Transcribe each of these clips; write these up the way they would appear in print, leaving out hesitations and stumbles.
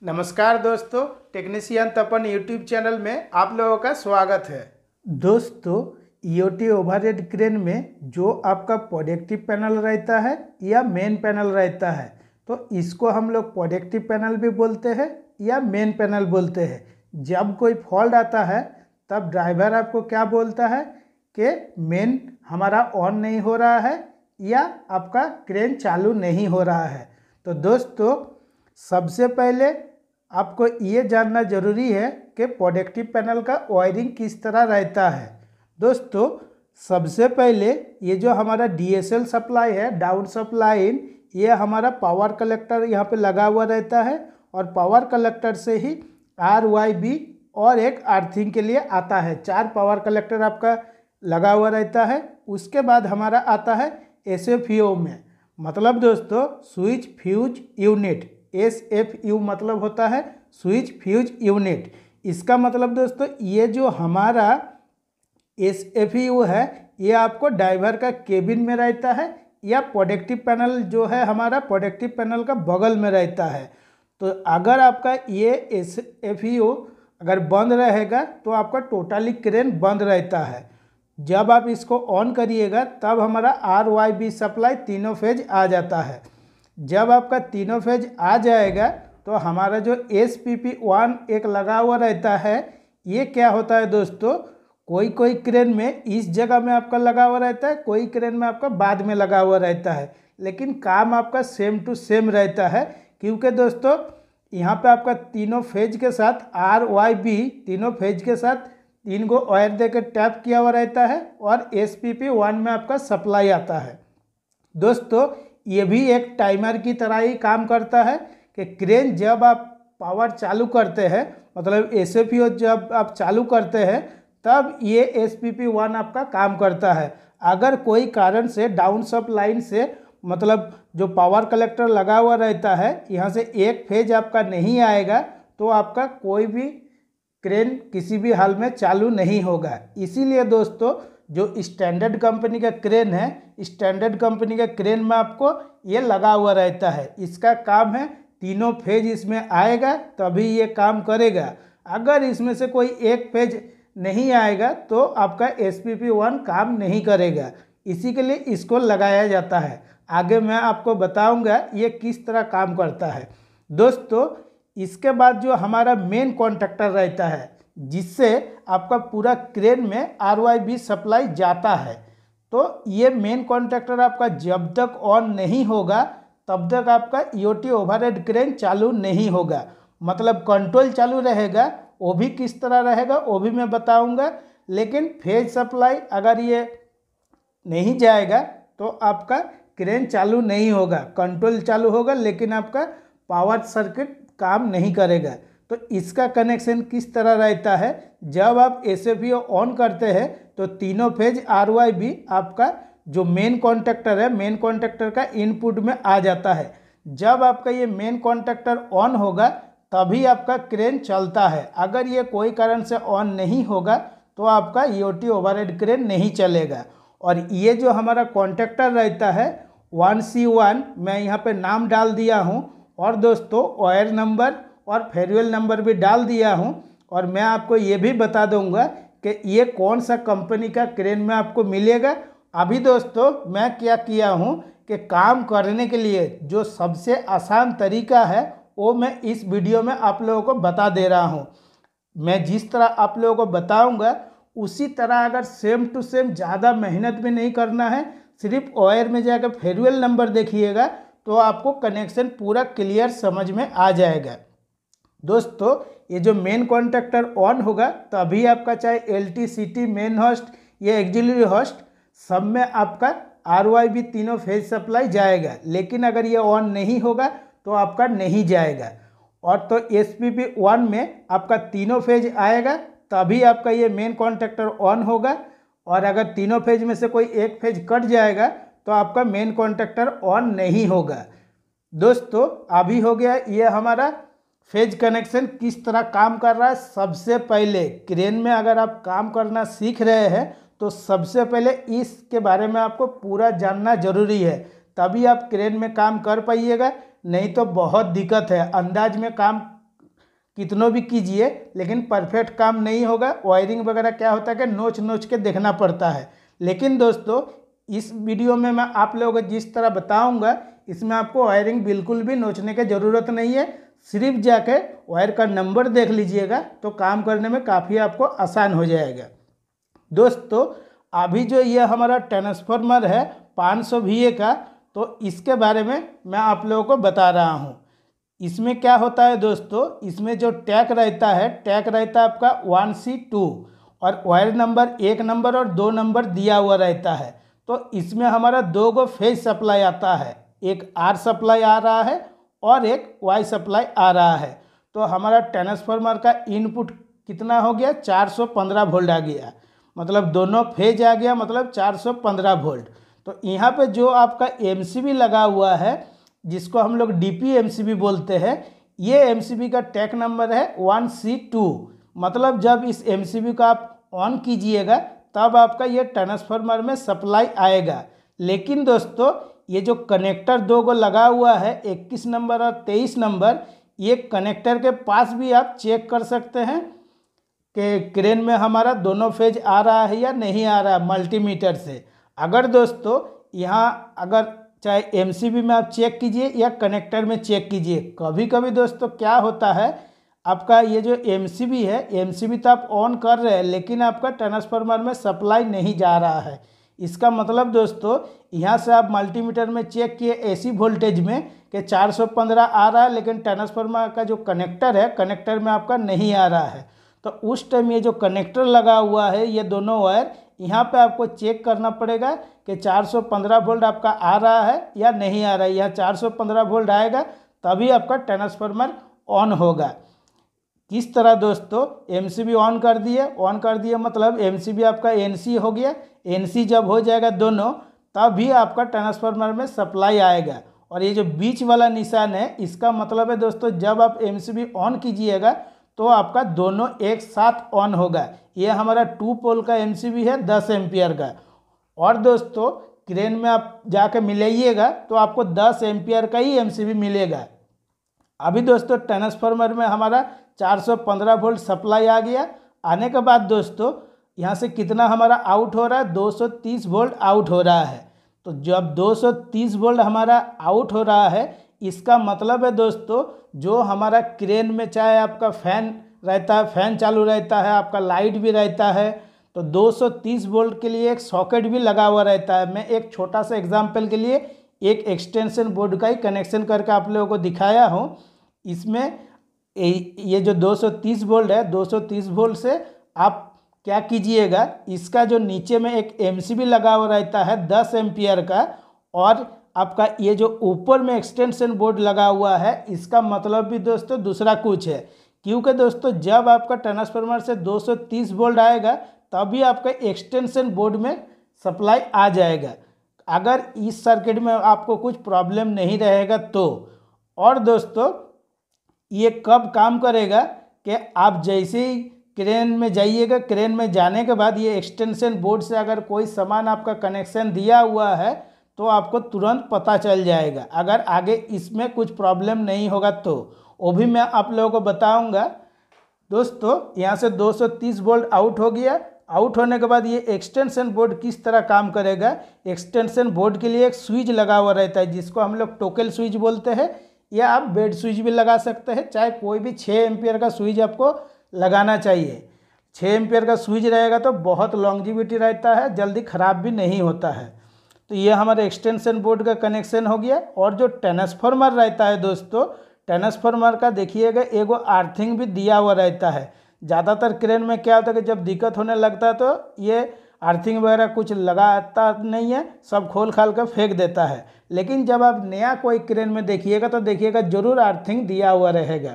नमस्कार दोस्तों, टेक्नीशियन तपन YouTube channel में आप लोगों का स्वागत है। दोस्तों, ईओटी ओवरहेड क्रेन में जो आपका प्रोडक्टिव पैनल रहता है या मेन पैनल रहता है, तो इसको हम लोग प्रोडक्टिव पैनल भी बोलते हैं या मेन पैनल बोलते हैं। जब कोई फॉल्ट आता है तब ड्राइवर आपको क्या बोलता है कि मेन हमारा ऑन नहीं हो रहा है या आपका क्रेन चालू नहीं हो रहा है। तो दोस्तों, सबसे पहले आपको ये जानना जरूरी है कि प्रोडक्टिव पैनल का वायरिंग किस तरह रहता है। दोस्तों, सबसे पहले ये जो हमारा डीएसएल सप्लाई है, डाउन सप्लाई इन, ये हमारा पावर कलेक्टर यहाँ पे लगा हुआ रहता है और पावर कलेक्टर से ही RYB और एक अर्थिंग के लिए आता है। 4 पावर कलेक्टर आपका लगा हुआ रहता है। उसके बाद हमारा आता है SFU में, मतलब दोस्तों स्विच फ्यूज यूनिट। SFU मतलब होता है स्विच फ्यूज यूनिट। इसका मतलब दोस्तों ये जो हमारा SFU है ये आपको ड्राइवर का केबिन में रहता है या प्रोडक्टिव पैनल जो है हमारा प्रोडक्टिव पैनल का बगल में रहता है। तो अगर आपका ये SFU अगर बंद रहेगा तो आपका टोटली क्रेन बंद रहता है। जब आप इसको ऑन करिएगा तब हमारा RYB सप्लाई तीनों फेज आ जाता है। जब आपका तीनों फेज आ जाएगा तो हमारा जो SPP1 एक लगा हुआ रहता है, ये क्या होता है दोस्तों, कोई क्रेन में इस जगह में आपका लगा हुआ रहता है, कोई क्रेन में आपका बाद में लगा हुआ रहता है, लेकिन काम आपका सेम टू सेम रहता है। क्योंकि दोस्तों यहाँ पे आपका तीनों फेज के साथ RYB तीनों फेज के साथ 3 को वायर देकर टैप किया हुआ रहता है और SPP1 में आपका सप्लाई आता है। दोस्तों, ये भी एक टाइमर की तरह ही काम करता है कि क्रेन जब आप पावर चालू करते हैं, मतलब SFU जब आप चालू करते हैं तब ये SPP1 आपका काम करता है। अगर कोई कारण से डाउन सप लाइन से, मतलब जो पावर कलेक्टर लगा हुआ रहता है, यहाँ से एक फेज आपका नहीं आएगा तो आपका कोई भी क्रेन किसी भी हाल में चालू नहीं होगा। इसीलिए दोस्तों जो स्टैंडर्ड कंपनी का क्रेन है, स्टैंडर्ड कंपनी का क्रेन में आपको ये लगा हुआ रहता है। इसका काम है तीनों फेज इसमें आएगा तभी ये काम करेगा। अगर इसमें से कोई एक फेज नहीं आएगा तो आपका SPP1 काम नहीं करेगा। इसी के लिए इसको लगाया जाता है। आगे मैं आपको बताऊंगा ये किस तरह काम करता है। दोस्तों, इसके बाद जो हमारा मेन कॉन्टैक्टर रहता है, जिससे आपका पूरा क्रेन में RYB सप्लाई जाता है, तो ये मेन कॉन्टैक्टर आपका जब तक ऑन नहीं होगा तब तक आपका ईओटी ओवरहेड क्रेन चालू नहीं होगा। मतलब कंट्रोल चालू रहेगा, वो भी किस तरह रहेगा वो भी मैं बताऊंगा। लेकिन फेज सप्लाई अगर ये नहीं जाएगा तो आपका क्रेन चालू नहीं होगा। कंट्रोल चालू होगा लेकिन आपका पावर सर्किट काम नहीं करेगा। तो इसका कनेक्शन किस तरह रहता है, जब आप SFU ऑन करते हैं तो तीनों फेज RYB आपका जो मेन कॉन्टैक्टर है, मेन कॉन्टैक्टर का इनपुट में आ जाता है। जब आपका ये मेन कॉन्टैक्टर ऑन होगा तभी आपका क्रेन चलता है। अगर ये कोई कारण से ऑन नहीं होगा तो आपका ईओटी ओवरहेड क्रेन नहीं चलेगा। और ये जो हमारा कॉन्टैक्टर रहता है 1C1, मैं यहाँ पे नाम डाल दिया हूँ और दोस्तों वायर नंबर और फेयरवेल नंबर भी डाल दिया हूँ। और मैं आपको ये भी बता दूंगा कि ये कौन सा कंपनी का क्रेन में आपको मिलेगा। अभी दोस्तों मैं क्या किया हूँ कि काम करने के लिए जो सबसे आसान तरीका है वो मैं इस वीडियो में आप लोगों को बता दे रहा हूँ। मैं जिस तरह आप लोगों को बताऊंगा उसी तरह अगर सेम टू सेम, ज़्यादा मेहनत भी नहीं करना है, सिर्फ वायर में जाकर फेयरवेल नंबर देखिएगा तो आपको कनेक्शन पूरा क्लियर समझ में आ जाएगा। दोस्तों, ये जो मेन कॉन्टैक्टर ऑन होगा तभी आपका चाहे LT, CT, मेन होस्ट या एक्सिलरी होस्ट, सब में आपका RYB तीनों फेज सप्लाई जाएगा। लेकिन अगर ये ऑन नहीं होगा तो आपका नहीं जाएगा। और तो SPP1 में आपका तीनों फेज आएगा तभी आपका ये मेन कॉन्टैक्टर ऑन होगा। और अगर तीनों फेज में से कोई एक फेज कट जाएगा तो आपका मेन कॉन्टैक्टर ऑन नहीं होगा। दोस्तों, अभी हो गया ये हमारा फेज कनेक्शन किस तरह काम कर रहा है। सबसे पहले क्रेन में अगर आप काम करना सीख रहे हैं तो सबसे पहले इसके बारे में आपको पूरा जानना जरूरी है, तभी आप क्रेन में काम कर पाइएगा। नहीं तो बहुत दिक्कत है, अंदाज में काम कितनों भी कीजिए लेकिन परफेक्ट काम नहीं होगा। वायरिंग वगैरह क्या होता है कि नोच नोच के देखना पड़ता है। लेकिन दोस्तों इस वीडियो में मैं आप लोगों को जिस तरह बताऊंगा इसमें आपको वायरिंग बिल्कुल भी नोचने की ज़रूरत नहीं है। सिर्फ जाके वायर का नंबर देख लीजिएगा तो काम करने में काफ़ी आपको आसान हो जाएगा। दोस्तों अभी जो ये हमारा ट्रांसफार्मर है 500 VA का, तो इसके बारे में मैं आप लोगों को बता रहा हूँ। इसमें क्या होता है दोस्तों, इसमें जो टैग रहता है आपका 1C2 और वायर नंबर 1 नंबर और 2 नंबर दिया हुआ रहता है। तो इसमें हमारा 2 गो फेज सप्लाई आता है, एक R सप्लाई आ रहा है और एक Y सप्लाई आ रहा है। तो हमारा ट्रांसफार्मर का इनपुट कितना हो गया, 415 वोल्ट आ गया, मतलब दोनों फेज आ गया, मतलब 415 वोल्ट। तो यहाँ पे जो आपका MCB लगा हुआ है जिसको हम लोग DP MCB बोलते हैं, ये MCB का टैग नंबर है 1C2। मतलब जब इस MCB को आप ऑन कीजिएगा तब आपका ये ट्रांसफार्मर में सप्लाई आएगा। लेकिन दोस्तों ये जो कनेक्टर 2 गो लगा हुआ है 21 नंबर और 23 नंबर, ये कनेक्टर के पास भी आप चेक कर सकते हैं कि क्रेन में हमारा दोनों फेज आ रहा है या नहीं आ रहा है मल्टीमीटर से। अगर दोस्तों यहाँ अगर चाहे MCB में आप चेक कीजिए या कनेक्टर में चेक कीजिए, कभी कभी दोस्तों क्या होता है आपका ये जो MCB है, MCB तो आप ऑन कर रहे हैं लेकिन आपका ट्रांसफार्मर में सप्लाई नहीं जा रहा है। इसका मतलब दोस्तों यहाँ से आप मल्टीमीटर में चेक किए AC वोल्टेज में कि 415 आ रहा है, लेकिन ट्रांसफार्मर का जो कनेक्टर है कनेक्टर में आपका नहीं आ रहा है। तो उस टाइम ये जो कनेक्टर लगा हुआ है ये दोनों वायर, यहाँ पे आपको चेक करना पड़ेगा कि 415 वोल्ट आपका आ रहा है या नहीं आ रहा है। यह 415 वोल्ट आएगा तभी आपका ट्रांसफार्मर ऑन होगा। किस तरह दोस्तों, MCB ऑन कर दिए मतलब MCB आपका NC हो गया। NC जब हो जाएगा दोनों तभी आपका ट्रांसफार्मर में सप्लाई आएगा। और ये जो बीच वाला निशान है इसका मतलब है दोस्तों जब आप MCB ऑन कीजिएगा तो आपका दोनों एक साथ ऑन होगा। ये हमारा 2 पोल का MCB है 10 एम्पियर का। और दोस्तों क्रेन में आप जाके मिलाइएगा तो आपको 10 एम्पियर का ही MCB मिलेगा। अभी दोस्तों ट्रांसफार्मर में हमारा 415 वोल्ट सप्लाई आ गया। आने के बाद दोस्तों यहाँ से कितना हमारा आउट हो रहा है, 230 वोल्ट आउट हो रहा है। तो जब 230 वोल्ट हमारा आउट हो रहा है इसका मतलब है दोस्तों जो हमारा क्रेन में चाहे आपका फैन रहता है, फैन चालू रहता है, आपका लाइट भी रहता है, तो 230 वोल्ट के लिए एक सॉकेट भी लगा हुआ रहता है। मैं एक छोटा सा एग्जांपल के लिए एक एक्सटेंशन बोर्ड का ही कनेक्शन करके आप लोगों को दिखाया हूँ। इसमें ये जो 230 वोल्ट है, 230 वोल्ट से आप क्या कीजिएगा, इसका जो नीचे में एक MCB लगा हुआ रहता है 10 एम्पियर का, और आपका ये जो ऊपर में एक्सटेंशन बोर्ड लगा हुआ है इसका मतलब भी दोस्तों दूसरा कुछ है। क्योंकि दोस्तों जब आपका ट्रांसफार्मर से 230 वोल्ट आएगा तभी आपका एक्सटेंशन बोर्ड में सप्लाई आ जाएगा, अगर इस सर्किट में आपको कुछ प्रॉब्लम नहीं रहेगा तो। और दोस्तों ये कब काम करेगा कि आप जैसे ही क्रेन में जाइएगा, क्रेन में जाने के बाद ये एक्सटेंशन बोर्ड से अगर कोई सामान आपका कनेक्शन दिया हुआ है तो आपको तुरंत पता चल जाएगा। अगर आगे इसमें कुछ प्रॉब्लम नहीं होगा तो वो भी मैं आप लोगों को बताऊंगा। दोस्तों यहाँ से 230 वोल्ट आउट हो गया। आउट होने के बाद ये एक्सटेंशन बोर्ड किस तरह काम करेगा, एक्सटेंशन बोर्ड के लिए एक स्विच लगा हुआ रहता है जिसको हम लोग टोकल स्विच बोलते हैं, या आप बेड स्विच भी लगा सकते हैं। चाहे कोई भी 6 एम्पियर का स्विच आपको लगाना चाहिए। 6 एम्पियर का स्विच रहेगा तो बहुत लॉन्जिविटी रहता है, जल्दी ख़राब भी नहीं होता है। तो ये हमारे एक्सटेंशन बोर्ड का कनेक्शन हो गया। और जो ट्रांसफार्मर रहता है दोस्तों, ट्रांसफार्मर का देखिएगा एगो अर्थिंग भी दिया हुआ रहता है। ज़्यादातर क्रेन में क्या होता है कि जब दिक्कत होने लगता है तो ये अर्थिंग वगैरह कुछ लगाता नहीं है, सब खोल खाल कर फेंक देता है। लेकिन जब आप नया कोई क्रेन में देखिएगा तो देखिएगा जरूर अर्थिंग दिया हुआ रहेगा।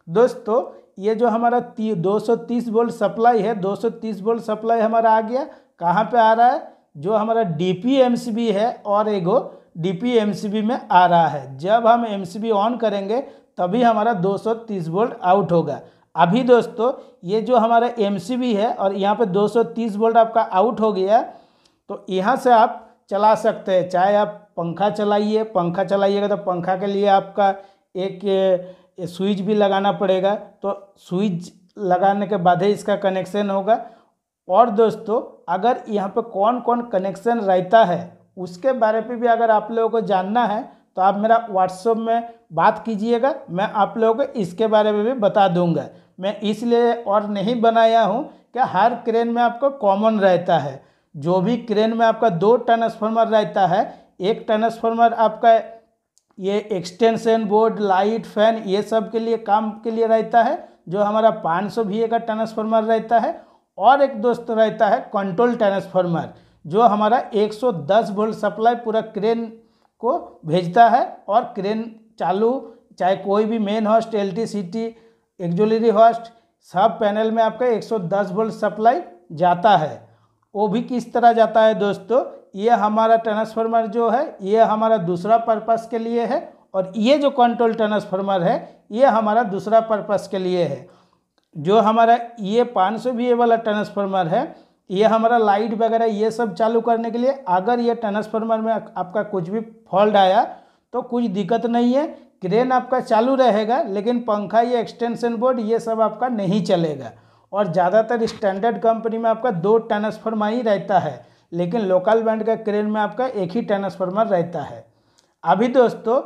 दोस्तों ये जो हमारा 230 वोल्ट सप्लाई है, 230 वोल्ट सप्लाई हमारा आ गया। कहाँ पे आ रहा है, जो हमारा DP MCB है और एगो DP MCB में आ रहा है। जब हम MCB ऑन करेंगे तभी हमारा 230 वोल्ट आउट होगा। अभी दोस्तों ये जो हमारा MCB है और यहाँ पे 230 वोल्ट आपका आउट हो गया, तो यहाँ से आप चला सकते हैं। चाहे आप पंखा चलाइए, पंखा चलाइएगा तो पंखा के लिए आपका एक स्विच भी लगाना पड़ेगा, तो स्विच लगाने के बाद ही इसका कनेक्शन होगा। और दोस्तों अगर यहाँ पे कौन कौन कनेक्शन रहता है उसके बारे में भी अगर आप लोगों को जानना है तो आप मेरा व्हाट्सएप में बात कीजिएगा, मैं आप लोगों को इसके बारे में भी बता दूंगा। मैं इसलिए और नहीं बनाया हूँ कि हर क्रेन में आपको कॉमन रहता है। जो भी क्रेन में आपका 2 ट्रांसफार्मर रहता है, एक ट्रांसफार्मर आपका ये एक्सटेंशन बोर्ड, लाइट, फैन ये सब के लिए काम के लिए रहता है, जो हमारा 500 VA का ट्रांसफार्मर रहता है। और एक दोस्त रहता है कंट्रोल ट्रांसफार्मर, जो हमारा 110 वोल्ट सप्लाई पूरा क्रेन को भेजता है और क्रेन चालू, चाहे कोई भी main host, LT-CT, auxiliary host, सब पैनल में आपका 110 वोल्ट सप्लाई जाता है। वो भी किस तरह जाता है दोस्तों, ये हमारा ट्रांसफार्मर जो है ये हमारा दूसरा पर्पस के लिए है, और ये जो कंट्रोल ट्रांसफार्मर है ये हमारा दूसरा पर्पस के लिए है। जो हमारा ये 500 VA वाला ट्रांसफार्मर है ये हमारा लाइट वगैरह ये सब चालू करने के लिए। अगर ये ट्रांसफार्मर में आपका कुछ भी फॉल्ट आया तो कुछ दिक्कत नहीं है, क्रेन आपका चालू रहेगा, लेकिन पंखा, ये एक्सटेंशन बोर्ड ये सब आपका नहीं चलेगा। और ज़्यादातर स्टैंडर्ड कंपनी में आपका 2 ट्रांसफार्मर ही रहता है, लेकिन लोकल बैंड का क्रेन में आपका एक ही ट्रांसफार्मर रहता है। अभी दोस्तों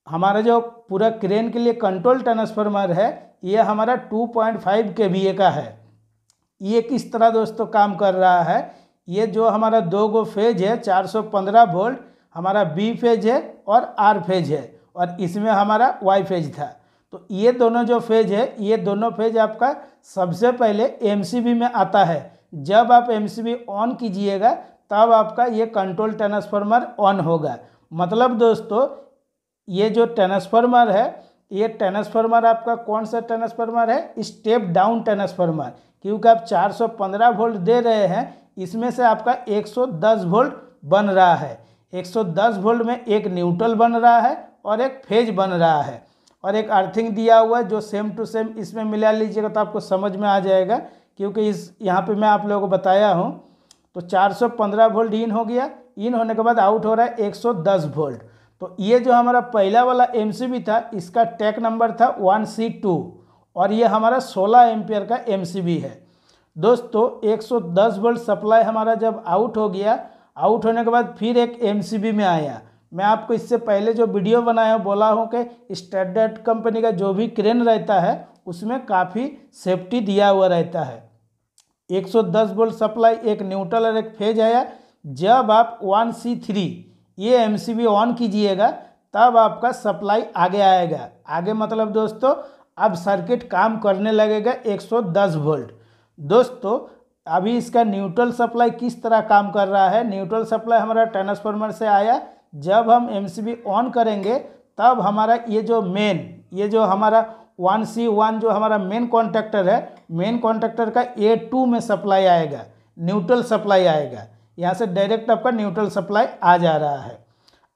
हमारा जो पूरा क्रेन के लिए कंट्रोल ट्रांसफार्मर है ये हमारा 2.5 kVA का है। ये किस तरह दोस्तों काम कर रहा है, ये जो हमारा 2 गो फेज है 415 वोल्ट, हमारा B फेज है और R फेज है, और इसमें हमारा Y फेज था। तो ये दोनों जो फेज है ये दोनों फेज आपका सबसे पहले MCB में आता है। जब आप MCB ऑन कीजिएगा तब आपका ये कंट्रोल ट्रांसफार्मर ऑन होगा। मतलब दोस्तों ये जो ट्रांसफार्मर है ये ट्रांसफार्मर आपका कौन सा ट्रांसफार्मर है, स्टेप डाउन ट्रांसफार्मर, क्योंकि आप 415 वोल्ट दे रहे हैं, इसमें से आपका 110 वोल्ट बन रहा है। 110 वोल्ट में एक न्यूट्रल बन रहा है और एक फेज बन रहा है, और एक अर्थिंग दिया हुआ है जो सेम टू सेम इसमें मिला लीजिएगा तो आपको समझ में आ जाएगा, क्योंकि इस यहाँ पे मैं आप लोगों को बताया हूँ। तो 415 वोल्ट इन हो गया, इन होने के बाद आउट हो रहा है 110 वोल्ट। तो ये जो हमारा पहला वाला MCB था इसका टैग नंबर था 1C2, और ये हमारा 16 एम्पियर का MCB है। दोस्तों 110 वोल्ट सप्लाई हमारा जब आउट हो गया, आउट होने के बाद फिर एक MCB में आया। मैं आपको इससे पहले जो वीडियो बनाया बोला हूँ कि स्टैंडर्ड कंपनी का जो भी क्रेन रहता है उसमें काफ़ी सेफ्टी दिया हुआ रहता है। 110 वोल्ट सप्लाई, एक न्यूट्रल और एक फेज आया। जब आप 1C3 ये MCB ऑन कीजिएगा तब आपका सप्लाई आगे आएगा। आगे मतलब दोस्तों अब सर्किट काम करने लगेगा 110 वोल्ट। दोस्तों अभी इसका न्यूट्रल सप्लाई किस तरह काम कर रहा है, न्यूट्रल सप्लाई हमारा ट्रांसफार्मर से आया। जब हम MCB ऑन करेंगे तब हमारा ये जो हमारा 1C1 जो हमारा मेन कॉन्टैक्टर है, मेन कॉन्टैक्टर का A2 में सप्लाई आएगा, न्यूट्रल सप्लाई आएगा। यहाँ से डायरेक्ट आपका न्यूट्रल सप्लाई आ जा रहा है।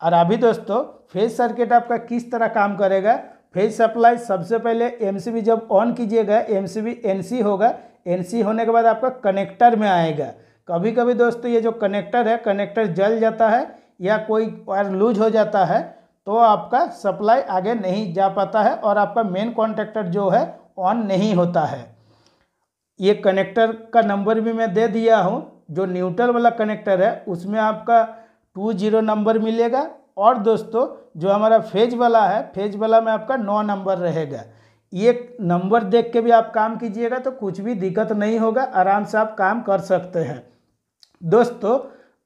और अभी दोस्तों फेज सर्किट आपका किस तरह काम करेगा। फेज सप्लाई सबसे पहले MCB जब ऑन कीजिएगा MCB NC होगा, NC होने के बाद आपका कनेक्टर में आएगा। कभी कभी दोस्तों ये जो कनेक्टर है, कनेक्टर जल जाता है या कोई वायर लूज हो जाता है तो आपका सप्लाई आगे नहीं जा पाता है और आपका मेन कॉन्टैक्टर जो है ऑन नहीं होता है। ये कनेक्टर का नंबर भी मैं दे दिया हूँ। जो न्यूट्रल वाला कनेक्टर है उसमें आपका 20 नंबर मिलेगा, और दोस्तों जो हमारा फेज वाला है, फेज वाला में आपका 9 नंबर रहेगा। ये नंबर देख के भी आप काम कीजिएगा तो कुछ भी दिक्कत नहीं होगा, आराम से आप काम कर सकते हैं। दोस्तों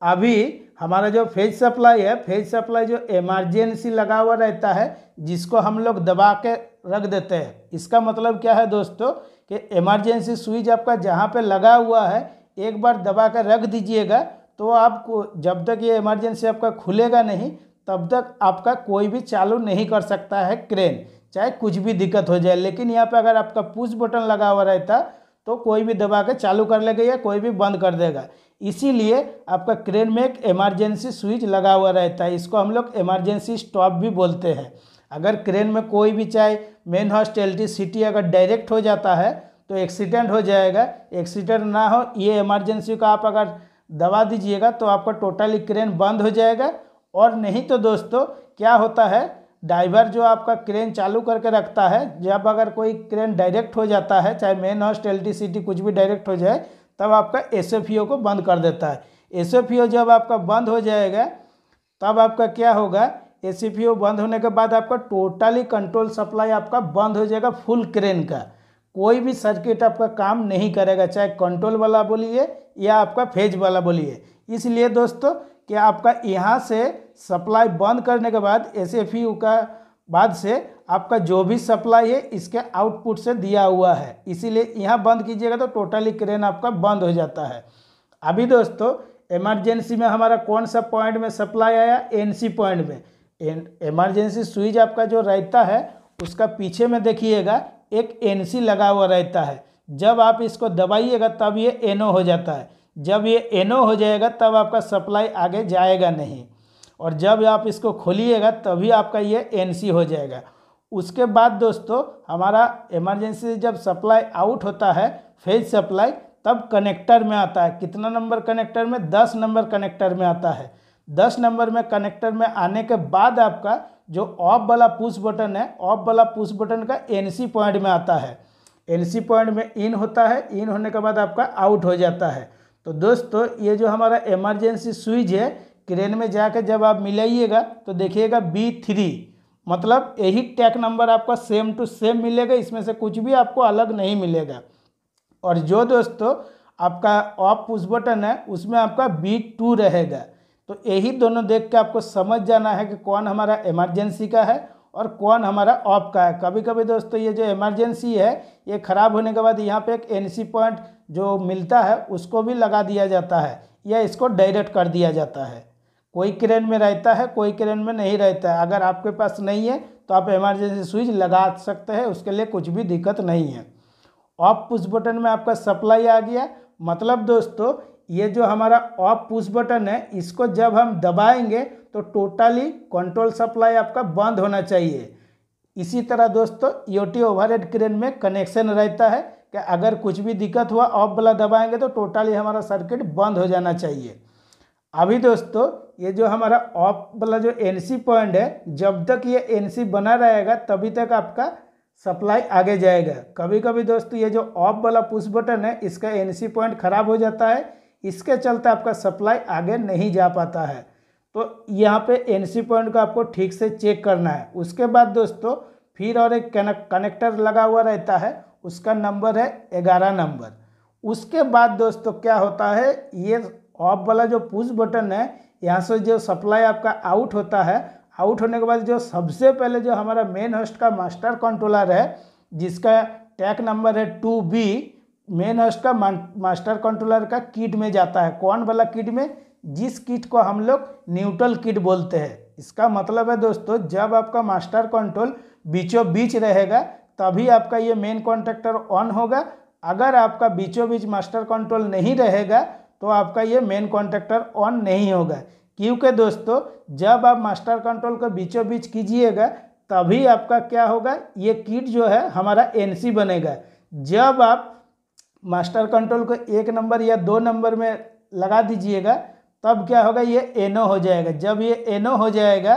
अभी हमारा जो फेज सप्लाई है, फेज सप्लाई जो इमरजेंसी लगा हुआ रहता है जिसको हम लोग दबा के रख देते हैं। इसका मतलब क्या है दोस्तों कि इमरजेंसी स्विच आपका जहाँ पे लगा हुआ है एक बार दबा कर रख दीजिएगा तो आपको जब तक ये इमरजेंसी आपका खुलेगा नहीं तब तक आपका कोई भी चालू नहीं कर सकता है क्रेन, चाहे कुछ भी दिक्कत हो जाए। लेकिन यहाँ पे अगर आपका पुश बटन लगा हुआ रहता तो कोई भी दबा के चालू कर लेगा या कोई भी बंद कर देगा। इसीलिए आपका क्रेन में एक इमरजेंसी स्विच लगा हुआ रहता है, इसको हम लोग इमरजेंसी स्टॉप भी बोलते हैं। अगर क्रेन में कोई भी चाहे मेन होस्ट LT-CT अगर डायरेक्ट हो जाता है तो एक्सीडेंट हो जाएगा। एक्सीडेंट ना हो ये इमरजेंसी का आप अगर दबा दीजिएगा तो आपका टोटली क्रेन बंद हो जाएगा। और नहीं तो दोस्तों क्या होता है, ड्राइवर जो आपका क्रेन चालू करके रखता है, जब अगर कोई क्रेन डायरेक्ट हो जाता है, चाहे मेन होस्ट LTCT कुछ भी डायरेक्ट हो जाए, तब आपका SFEO को बंद कर देता है। SFEO जब आपका बंद हो जाएगा तब आपका क्या होगा, SFEO बंद होने के बाद आपका टोटली कंट्रोल सप्लाई आपका बंद हो जाएगा। फुल क्रेन का कोई भी सर्किट आपका काम नहीं करेगा, चाहे कंट्रोल वाला बोलिए या आपका फेज वाला बोलिए। इसलिए दोस्तों कि आपका यहाँ से सप्लाई बंद करने के बाद SFEO का बाद से आपका जो भी सप्लाई है इसके आउटपुट से दिया हुआ है, इसीलिए यहाँ बंद कीजिएगा तो टोटली क्रेन आपका बंद हो जाता है। अभी दोस्तों इमरजेंसी में हमारा कौन सा पॉइंट में सप्लाई आया, NC पॉइंट में। इमरजेंसी स्विच आपका जो रहता है उसका पीछे में देखिएगा एक NC लगा हुआ रहता है। जब आप इसको दबाइएगा तब ये NO हो जाता है। जब ये NO हो जाएगा तब आपका सप्लाई आगे जाएगा नहीं, और जब आप इसको खोलिएगा तभी आपका ये NC हो जाएगा। उसके बाद दोस्तों हमारा इमरजेंसी जब सप्लाई आउट होता है फेज सप्लाई, तब कनेक्टर में आता है। कितना नंबर कनेक्टर में, 10 नंबर कनेक्टर में आता है। 10 नंबर में कनेक्टर में आने के बाद आपका जो ऑफ वाला पुश बटन है, ऑफ वाला पुश बटन का NC पॉइंट में आता है। NC पॉइंट में इन होता है, इन होने के बाद आपका आउट हो जाता है। तो दोस्तों ये जो हमारा इमरजेंसी स्विच है, क्रेन में जाकर जब आप मिलाइएगा तो देखिएगा B3, मतलब यही टैग नंबर आपका सेम टू सेम मिलेगा, इसमें से कुछ भी आपको अलग नहीं मिलेगा। और जो दोस्तों आपका ऑफ पुश बटन है उसमें आपका B2 रहेगा। तो यही दोनों देख के आपको समझ जाना है कि कौन हमारा इमरजेंसी का है और कौन हमारा ऑफ का है। कभी कभी दोस्तों ये जो इमरजेंसी है ये ख़राब होने के बाद यहाँ पे एक NC पॉइंट जो मिलता है उसको भी लगा दिया जाता है, या इसको डायरेक्ट कर दिया जाता है। कोई क्रेन में रहता है, कोई क्रेन में नहीं रहता है। अगर आपके पास नहीं है तो आप इमरजेंसी स्विच लगा सकते हैं, उसके लिए कुछ भी दिक्कत नहीं है। ऑफ पुश बटन में आपका सप्लाई आ गया, मतलब दोस्तों ये जो हमारा ऑफ पुश बटन है इसको जब हम दबाएंगे तो टोटली कंट्रोल सप्लाई आपका बंद होना चाहिए। इसी तरह दोस्तों EOT ओवरहेड क्रेन में कनेक्शन रहता है कि अगर कुछ भी दिक्कत हुआ ऑफ वाला दबाएंगे तो टोटली हमारा सर्किट बंद हो जाना चाहिए। अभी दोस्तों ये जो हमारा ऑफ वाला जो NC पॉइंट है, जब तक ये NC बना रहेगा तभी तक आपका सप्लाई आगे जाएगा। कभी कभी दोस्तों ये जो ऑफ वाला पुश बटन है इसका NC पॉइंट ख़राब हो जाता है, इसके चलते आपका सप्लाई आगे नहीं जा पाता है। तो यहाँ पे NC पॉइंट को आपको ठीक से चेक करना है। उसके बाद दोस्तों फिर और एक कनेक्टर लगा हुआ रहता है, उसका नंबर है 11 नंबर। उसके बाद दोस्तों क्या होता है, ये ऑफ वाला जो पुश बटन है यहाँ से जो सप्लाई आपका आउट होता है, आउट होने के बाद जो सबसे पहले जो हमारा मेन होस्ट का मास्टर कंट्रोलर है जिसका टैग नंबर है 2B, मेन होस्ट का मास्टर कंट्रोलर का किट में जाता है। कौन वाला किट में, जिस किट को हम लोग न्यूट्रल किट बोलते हैं। इसका मतलब है दोस्तों जब आपका मास्टर कंट्रोल बीचों बीच रहेगा तभी आपका ये मेन कॉन्टैक्टर ऑन होगा। अगर आपका बीचों बीच मास्टर कंट्रोल नहीं रहेगा तो आपका ये मेन कॉन्टैक्टर ऑन नहीं होगा, क्योंकि दोस्तों जब आप मास्टर कंट्रोल को बीचों बीच कीजिएगा तभी आपका क्या होगा, ये किट जो है हमारा NC बनेगा। जब आप मास्टर कंट्रोल को 1 नंबर या 2 नंबर में लगा दीजिएगा तब क्या होगा, ये NO हो जाएगा। जब ये NO हो जाएगा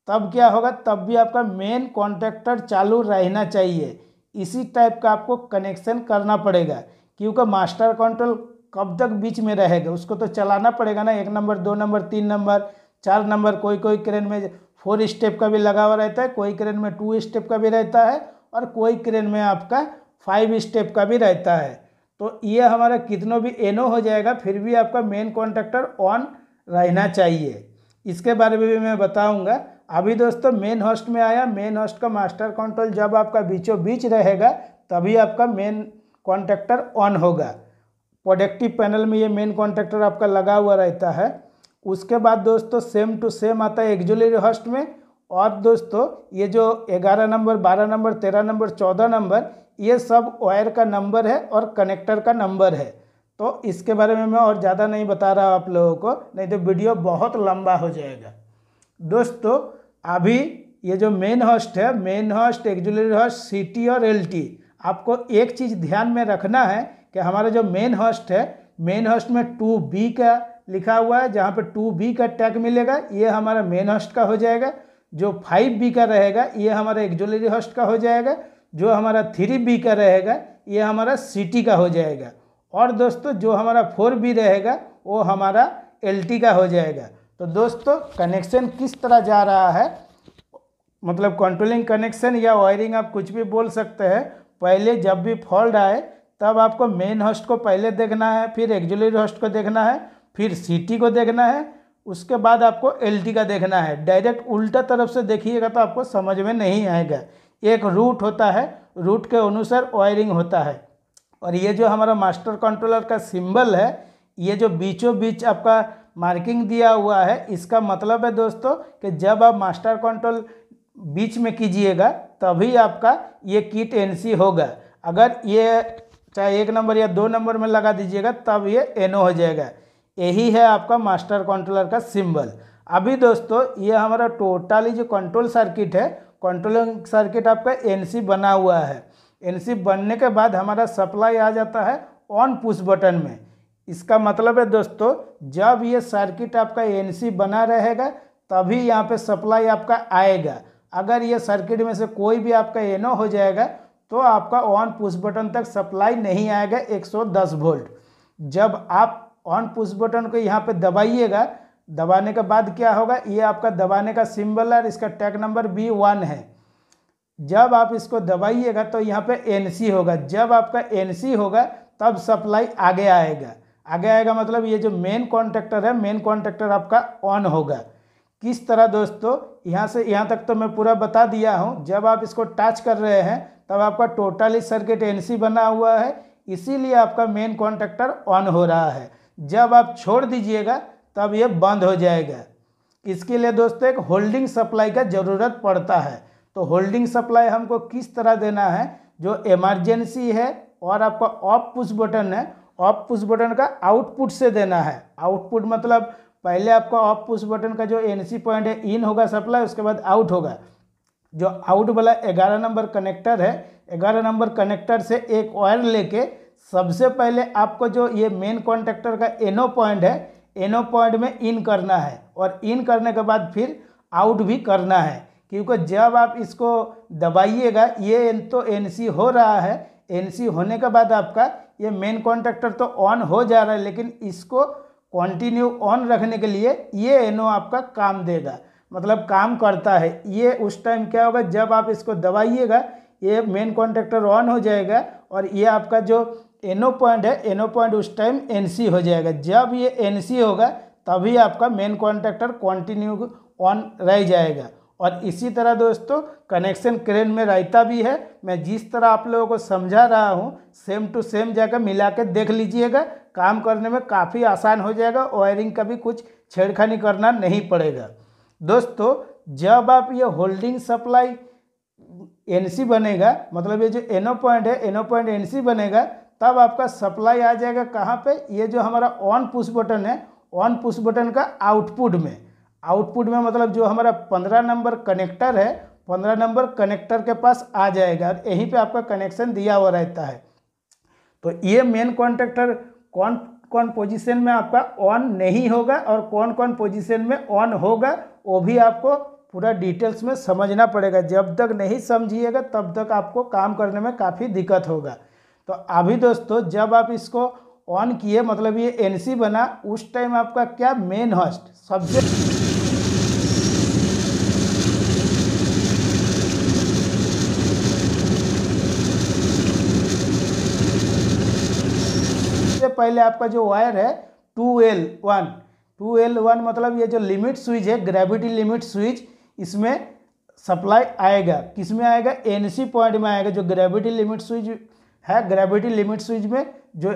तब क्या होगा, तब भी आपका मेन कॉन्टैक्टर चालू रहना चाहिए। इसी टाइप का आपको कनेक्शन करना पड़ेगा, क्योंकि मास्टर कंट्रोल कब तक बीच में रहेगा, उसको तो चलाना पड़ेगा ना। 1 नंबर 2 नंबर 3 नंबर 4 नंबर, कोई कोई क्रेन में 4 स्टेप का भी लगा हुआ रहता है, कोई क्रेन में 2 स्टेप का भी रहता है, और कोई क्रेन में आपका 5 स्टेप का भी रहता है। तो ये हमारा कितनों भी NO हो जाएगा फिर भी आपका मेन कॉन्टैक्टर ऑन रहना चाहिए। इसके बारे में भी मैं बताऊंगा। अभी दोस्तों मेन होस्ट में आया, मेन होस्ट का मास्टर कंट्रोल जब आपका बीचों बीच रहेगा तभी आपका मेन कॉन्टैक्टर ऑन होगा। प्रोडक्टिव पैनल में ये मेन कॉन्टैक्टर आपका लगा हुआ रहता है। उसके बाद दोस्तों सेम टू सेम आता है एक्जुलरी होस्ट में। और दोस्तों ये जो 11 नंबर 12 नंबर 13 नंबर 14 नंबर ये सब वायर का नंबर है और कनेक्टर का नंबर है। तो इसके बारे में मैं और ज़्यादा नहीं बता रहा आप लोगों को, नहीं तो वीडियो बहुत लंबा हो जाएगा। दोस्तों अभी ये जो मेन होस्ट है, main host auxiliary host CT और LT, आपको एक चीज़ ध्यान में रखना है कि हमारा जो मेन होस्ट है, मेन होस्ट में 2B का लिखा हुआ है, जहाँ पे 2B का टैग मिलेगा ये हमारा मेन होस्ट का हो जाएगा। जो 5B का रहेगा ये हमारा एक्जुलरी होस्ट का हो जाएगा, जो हमारा 3B का रहेगा ये हमारा CT का हो जाएगा, और दोस्तों जो हमारा 4B रहेगा वो हमारा LT का हो जाएगा। तो दोस्तों कनेक्शन किस तरह जा रहा है, मतलब कंट्रोलिंग कनेक्शन या वायरिंग आप कुछ भी बोल सकते हैं। पहले जब भी फॉल्ट आए तब आपको मेन होस्ट को पहले देखना है, फिर एक्जुलरी होस्ट को देखना है, फिर CT को देखना है, उसके बाद आपको LT का देखना है। डायरेक्ट उल्टा तरफ से देखिएगा तो आपको समझ में नहीं आएगा। एक रूट होता है, रूट के अनुसार वायरिंग होता है। और ये जो हमारा मास्टर कंट्रोलर का सिंबल है, ये जो बीचों बीच आपका मार्किंग दिया हुआ है, इसका मतलब है दोस्तों कि जब आप मास्टर कंट्रोल बीच में कीजिएगा तभी आपका ये किट NC होगा। अगर ये चाहे 1 नंबर या 2 नंबर में लगा दीजिएगा तब ये NO हो जाएगा। यही है आपका मास्टर कंट्रोलर का सिंबल। अभी दोस्तों ये हमारा टोटली जो कंट्रोल सर्किट है, कंट्रोलिंग सर्किट आपका NC बना हुआ है। NC बनने के बाद हमारा सप्लाई आ जाता है ऑन पुश बटन में। इसका मतलब है दोस्तों जब ये सर्किट आपका NC बना रहेगा तभी यहाँ पे सप्लाई आपका आएगा। अगर ये सर्किट में से कोई भी आपका NO हो जाएगा तो आपका ऑन पुश बटन तक सप्लाई नहीं आएगा 110 वोल्ट। जब आप ऑन पुश बटन को यहाँ पे दबाइएगा, दबाने के बाद क्या होगा, ये आपका दबाने का सिंबल है, इसका टैग नंबर B1 है। जब आप इसको दबाइएगा तो यहाँ पे NC होगा। जब आपका NC होगा तब सप्लाई आगे आएगा। आगे आएगा मतलब ये जो मेन कॉन्टेक्टर है, मेन कॉन्टेक्टर आपका ऑन होगा। किस तरह दोस्तों, यहाँ से यहाँ तक तो मैं पूरा बता दिया हूँ। जब आप इसको टच कर रहे हैं तब आपका टोटली सर्किट NC बना हुआ है, इसीलिए आपका मेन कॉन्टेक्टर ऑन हो रहा है। जब आप छोड़ दीजिएगा तब ये बंद हो जाएगा। इसके लिए दोस्तों एक होल्डिंग सप्लाई का ज़रूरत पड़ता है। तो होल्डिंग सप्लाई हमको किस तरह देना है, जो इमरजेंसी है और आपका ऑफ पुश बटन है, ऑफ पुश बटन का आउटपुट से देना है। आउटपुट मतलब पहले आपका ऑफ पुश बटन का जो NC पॉइंट है इन होगा सप्लाई, उसके बाद आउट होगा। जो आउट वाला 11 नंबर कनेक्टर है, 11 नंबर कनेक्टर से एक वायर लेके सबसे पहले आपको जो ये मेन कॉन्टेक्टर का NO पॉइंट है, NO पॉइंट में इन करना है, और इन करने के बाद फिर आउट भी करना है। क्योंकि जब आप इसको दबाइएगा ये तो NC हो रहा है, NC होने के बाद आपका ये मेन कॉन्टेक्टर तो ऑन हो जा रहा है, लेकिन इसको कंटिन्यू ऑन रखने के लिए ये NO आपका काम देगा, मतलब काम करता है। ये उस टाइम क्या होगा, जब आप इसको दबाइएगा ये मेन कॉन्टेक्टर ऑन हो जाएगा और ये आपका जो NO पॉइंट है, NO पॉइंट उस टाइम NC हो जाएगा। जब ये NC होगा तभी आपका मेन कॉन्टेक्टर कंटिन्यू ऑन रह जाएगा। और इसी तरह दोस्तों कनेक्शन क्रेन में रहता भी है। मैं जिस तरह आप लोगों को समझा रहा हूँ सेम टू सेम जाकर मिला के देख लीजिएगा, काम करने में काफ़ी आसान हो जाएगा। वायरिंग का भी कुछ छेड़खानी करना नहीं पड़ेगा। दोस्तों जब आप ये होल्डिंग सप्लाई NC बनेगा, मतलब ये जो NO पॉइंट है, NO पॉइंट NC बनेगा, तब आपका सप्लाई आ जाएगा कहाँ पे, ये जो हमारा ऑन पुश बटन है, ऑन पुश बटन का आउटपुट में। आउटपुट में मतलब जो हमारा 15 नंबर कनेक्टर है, 15 नंबर कनेक्टर के पास आ जाएगा, यहीं पे आपका कनेक्शन दिया हुआ रहता है। तो ये मेन कॉन्टेक्टर कौन कौन पोजीशन में आपका ऑन नहीं होगा और कौन कौन पोजीशन में ऑन होगा, वो भी आपको पूरा डिटेल्स में समझना पड़ेगा। जब तक नहीं समझिएगा तब तक आपको काम करने में काफ़ी दिक्कत होगा। तो अभी दोस्तों जब आप इसको ऑन किए, मतलब ये NC बना, उस टाइम आपका क्या मेन होस्ट सबसे पहले आपका जो वायर है 2L1 मतलब ये जो लिमिट स्विच है, ग्रेविटी लिमिट स्विच, इसमें सप्लाई आएगा। किस में आएगा, NC पॉइंट में आएगा। जो ग्रेविटी लिमिट स्विच है, ग्रेविटी लिमिट स्विच में जो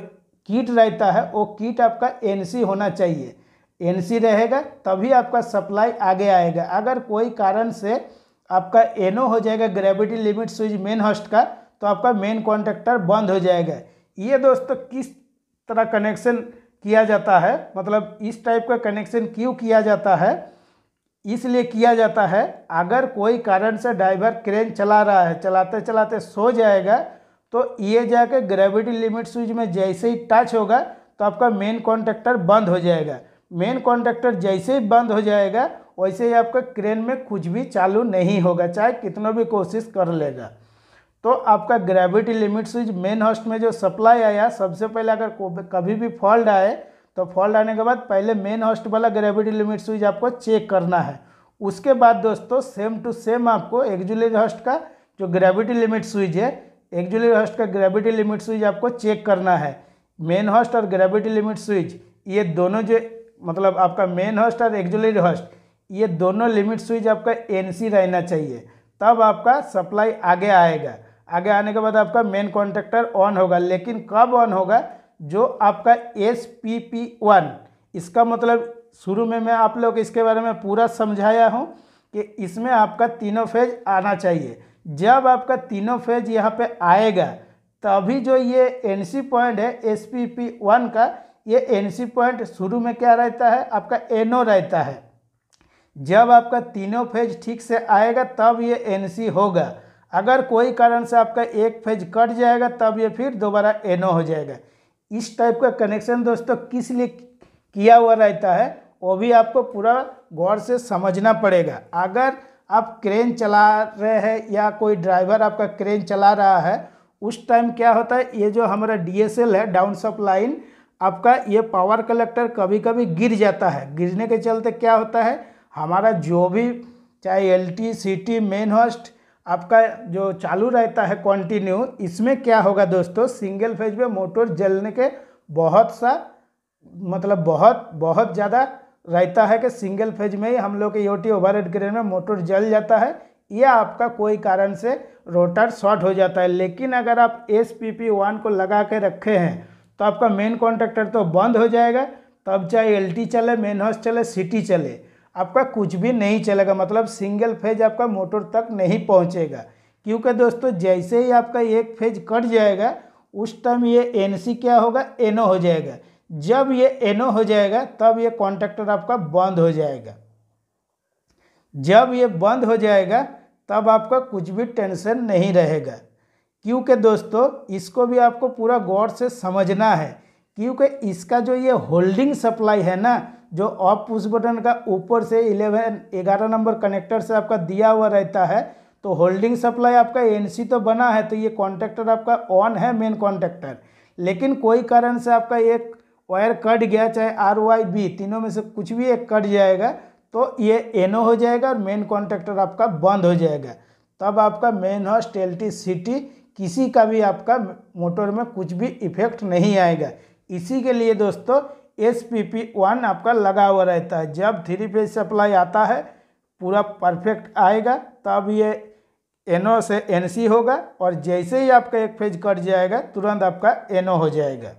किट रहता है वो किट आपका NC होना चाहिए। NC रहेगा तभी आपका सप्लाई आगे आएगा। अगर कोई कारण से आपका NO हो जाएगा gravity limit switch main host का, तो आपका मेन कॉन्टेक्टर बंद हो जाएगा। ये दोस्तों किस तरह कनेक्शन किया जाता है, मतलब इस टाइप का कनेक्शन क्यों किया जाता है, इसलिए किया जाता है अगर कोई कारण से ड्राइवर क्रेन चला रहा है, चलाते चलाते सो जाएगा, तो ये जाकर ग्रेविटी लिमिट स्विच में जैसे ही टच होगा तो आपका मेन कॉन्टेक्टर बंद हो जाएगा। मेन कॉन्टेक्टर जैसे ही बंद हो जाएगा वैसे ही आपका क्रेन में कुछ भी चालू नहीं होगा, चाहे कितना भी कोशिश कर लेगा। तो आपका gravity limit switch main host में जो सप्लाई आया, सबसे पहले अगर कभी भी फॉल्ट आए तो फॉल्ट आने के बाद पहले मेन होस्ट वाला ग्रेविटी लिमिट स्विच आपको चेक करना है। उसके बाद दोस्तों सेम टू सेम आपको ऑक्सिलरी होस्ट का जो ग्रेविटी लिमिट स्विच है, ऑक्सिलरी होस्ट का ग्रेविटी लिमिट स्विच आपको चेक करना है। मेन होस्ट और ग्रेविटी लिमिट स्विच ये दोनों जो मतलब आपका मेन होस्ट और ऑक्सिलरी होस्ट ये दोनों लिमिट स्विच आपका एनसी रहना चाहिए, तब आपका सप्लाई आगे आएगा। आगे आने के बाद आपका मेन कॉन्टैक्टर ऑन होगा, लेकिन कब ऑन होगा, जो आपका SPP1, इसका मतलब शुरू में मैं आप लोग इसके बारे में पूरा समझाया हूँ कि इसमें आपका तीनों फेज आना चाहिए। जब आपका तीनों फेज यहाँ पे आएगा तभी जो ये NC पॉइंट है SPP1 का, ये NC पॉइंट शुरू में क्या रहता है, आपका NO रहता है। जब आपका तीनों फेज ठीक से आएगा तब ये NC होगा। अगर कोई कारण से आपका एक फेज कट जाएगा तब ये फिर दोबारा NO हो जाएगा। इस टाइप का कनेक्शन दोस्तों किस लिए किया हुआ रहता है वो भी आपको पूरा गौर से समझना पड़ेगा। अगर आप क्रेन चला रहे हैं या कोई ड्राइवर आपका क्रेन चला रहा है, उस टाइम क्या होता है, ये जो हमारा DSL है डाउन सप लाइन, आपका ये पावर कलेक्टर कभी कभी गिर जाता है। गिरने के चलते क्या होता है, हमारा जो भी चाहे LT CT मेन होस्ट आपका जो चालू रहता है कंटिन्यू, इसमें क्या होगा दोस्तों, सिंगल फेज में मोटर जलने के बहुत ज़्यादा रहता है कि सिंगल फेज में ही हम लोग के EOT ओवरहेड क्रेन में मोटर जल जाता है या आपका कोई कारण से रोटर शॉर्ट हो जाता है। लेकिन अगर आप SPP1 को लगा के रखे हैं तो आपका मेन कॉन्टैक्टर तो बंद हो जाएगा, तब चाहे LT चले, मेन होस्ट चले, CT चले, आपका कुछ भी नहीं चलेगा, मतलब सिंगल फेज आपका मोटर तक नहीं पहुंचेगा। क्योंकि दोस्तों जैसे ही आपका एक फेज कट जाएगा उस टाइम ये NC क्या होगा, NO हो जाएगा। जब ये NO हो जाएगा तब ये कॉन्टैक्टर आपका बंद हो जाएगा। जब ये बंद हो जाएगा तब आपका कुछ भी टेंशन नहीं रहेगा। क्योंकि दोस्तों इसको भी आपको पूरा गौर से समझना है, क्योंकि इसका जो ये होल्डिंग सप्लाई है ना, जो ऑफ पुश बटन का ऊपर से 11 नंबर कनेक्टर से आपका दिया हुआ रहता है, तो होल्डिंग सप्लाई आपका NC तो बना है, तो ये कॉन्टैक्टर आपका ऑन है मेन कॉन्टैक्टर। लेकिन कोई कारण से आपका एक वायर कट गया, चाहे RYB तीनों में से कुछ भी एक कट जाएगा, तो ये NO हो जाएगा और मेन कॉन्टैक्टर आपका बंद हो जाएगा। तब आपका मेन होस्ट LT CT किसी का भी आपका मोटर में कुछ भी इफेक्ट नहीं आएगा। इसी के लिए दोस्तों SPP1 आपका लगा हुआ रहता है। जब 3 फेज सप्लाई आता है पूरा परफेक्ट आएगा, तब ये NO से NC होगा, और जैसे ही आपका एक फेज कट जाएगा तुरंत आपका NO हो जाएगा।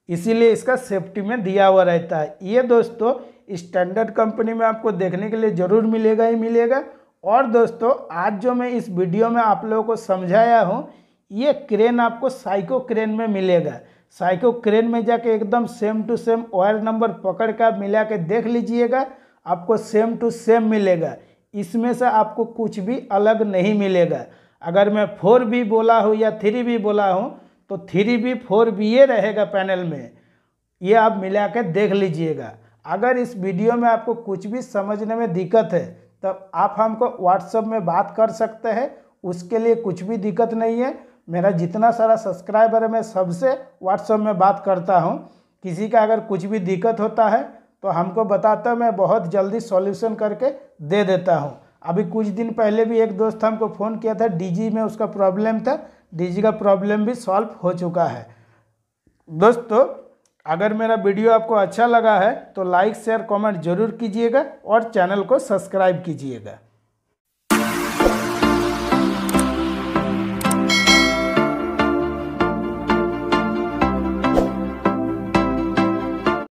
इसीलिए इसका सेफ्टी में दिया हुआ रहता है। ये दोस्तों स्टैंडर्ड कंपनी में आपको देखने के लिए ज़रूर मिलेगा ही मिलेगा। और दोस्तों आज जो मैं इस वीडियो में आप लोगों को समझाया हूँ, ये क्रेन आपको साइको क्रेन में मिलेगा। साइको क्रेन में जाके एकदम same to same wire number पकड़ कर आप मिला के देख लीजिएगा, आपको सेम टू सेम मिलेगा। इसमें से आपको कुछ भी अलग नहीं मिलेगा। अगर मैं 4B बोला हूँ या 3B बोला हूँ तो 3B 4B ये रहेगा पैनल में, ये आप मिला के देख लीजिएगा। अगर इस वीडियो में आपको कुछ भी समझने में दिक्कत है तब आप हमको व्हाट्सएप में बात कर सकते हैं, उसके लिए कुछ भी दिक्कत नहीं है। मेरा जितना सारा सब्सक्राइबर है मैं सबसे व्हाट्सएप में बात करता हूं। किसी का अगर कुछ भी दिक्कत होता है तो हमको बताता, मैं बहुत जल्दी सॉल्यूशन करके दे देता हूं। अभी कुछ दिन पहले भी एक दोस्त हमको फ़ोन किया था, DG में उसका प्रॉब्लम था, DG का प्रॉब्लम भी सॉल्व हो चुका है। दोस्तों अगर मेरा वीडियो आपको अच्छा लगा है तो लाइक शेयर कमेंट जरूर कीजिएगा और चैनल को सब्सक्राइब कीजिएगा।